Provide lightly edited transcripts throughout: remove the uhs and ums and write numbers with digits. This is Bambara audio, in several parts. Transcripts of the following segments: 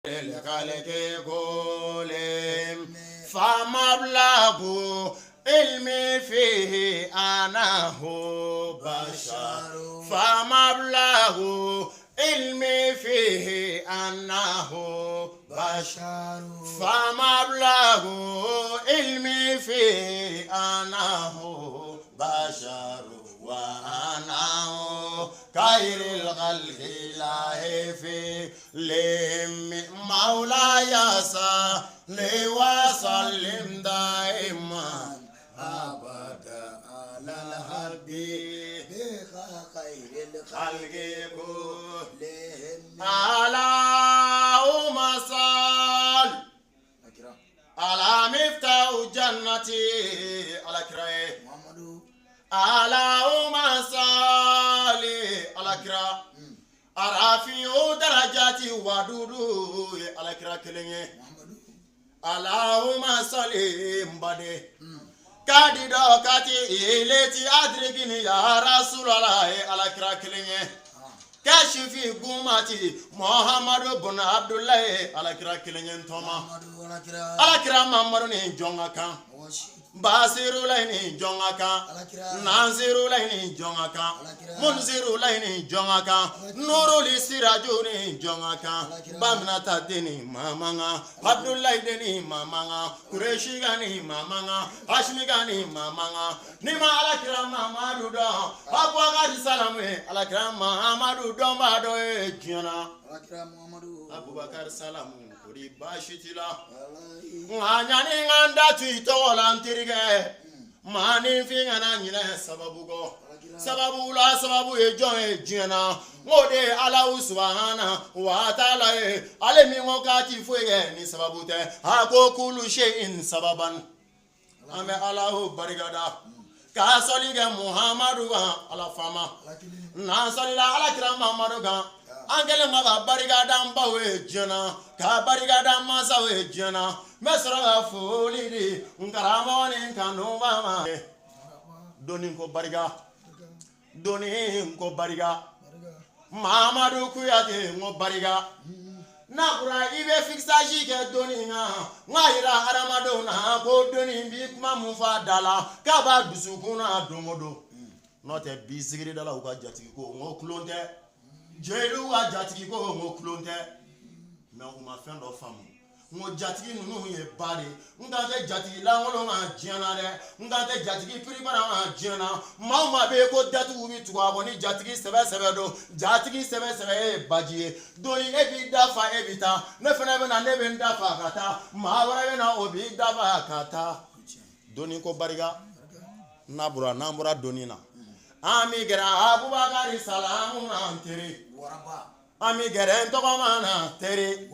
الخلق كلهم فمبلغ علمي فيه أنه بشر فمبلغ علمي فيه أنه بشر فمبلغ علمي فيه أنه بشر وأنه خير الخلق الله في لم مولاي صل وسلم دائما أبدا على الحبيب خير الخلق كلهم اللهم صل على مفتاح جنتي على كرائم اللهم صل على كرا أرافيو درجاتي ودودو على كرا كلني اللهم صل مبادي كادي دوكاتي إلتي أدركني يا رسول الله على كرا كلني كاشفي قوماتي محمد بن عبد الله على كرا كلني توما على كرا مامرني جونغاكا Basiru laini jongaka, Naziru laini jongaka, Munziru laini jongaka, Nuruli sirajuni jongaka, Bamnata deni mamanga, Abdullah deni mamanga, Kureshi gani mamanga, Hashmi gani mamanga, Nima alakira mamadu do, Abwagari salamwe alakira mamadu do mado e jana, Abubakar salamu. Bashitila nganyani nganda tuito lantirige mani finga na nyine sababu la sababu e jena ngode ala subhana wa taala ale mi ngokati fuye ni sababu te ako kulu shay'in sababan ame Allahu barigada ka solige Muhammadu ala fama na salila ala kira Muhammadu ga angele ma barigada mbawe jena ka barigada masawe jena mesra fulidi ngaramoni kanu mama doni ko bariga Muhammadu kuyate ngo bariga nakura ibe fixage ke doni ngaira aramadona ko doni bi kuma mufa dala ka ba dusukuna domodo note bisigiri dala uka jati ko ngo klonte jeru wa jatigi ko ngo klonte me o ma fen do fam ngo jatigi nunu ye bari ngate jatigi la ngolo ma jena de ngate jatigi pribara ma jena ma be ko datu bi tuwa boni jatigi sebe do jatigi sebe e baji doni e bi dafa e bita ne fena be na ne be dafa kata ma wara be na obi dafa kata doni ko bariga nabura doni na ami gara Abubakar salamu antiri ami gara ntogomana teri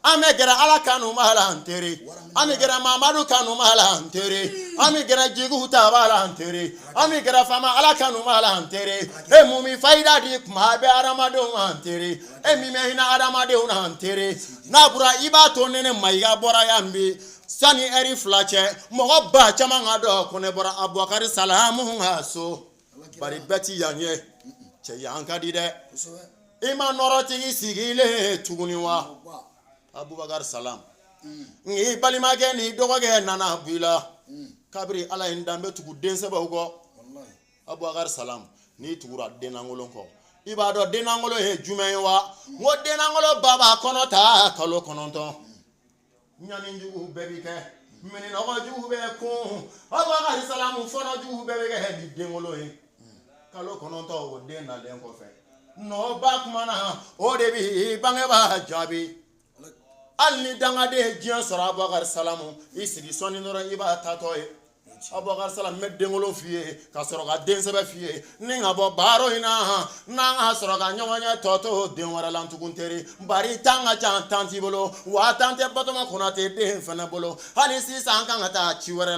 ami gara alakanu mala antiri ami gara Mamadu kanu mala antiri ami gara jigu tabala antiri ami gara fama alakanu mala antiri e mumi faida di kuma be aramado antiri e mi mehina aramado antiri nabura ibato nene maiga bora yambi sani eri flache mogo ba chama ngado kone bora Abubakar salamu ngaso bari beti yanye che yanka di de ima noroti sigile tuguniwa Abubakar salam ngi balimage ni dogoge nana bila kabri ala indambe tugu dense ba ugo wallahi Abubakar salam ni tugura denangolo ko ibado denangolo he jumewa ngo denangolo baba kono ta kalo kononto nyani njugu bebike mini no jugu be ko Abubakar salam fono jugu bebike he di dengolo he kalo kononto o den na den ko fe no ba kuma na o de bi bange ba jabi alni danga de jian sara Abubakar salamu isigi soni noro iba tato e Abubakar salam me dengolo fiye ka soro ka den sebe fiye ni nga bo baro ina na nga soro ka nyonya toto den wara lan tukunteri bari tanga jan tanti bolo wa tante batoma kunate den fana bolo hali sisan kan ta chiwara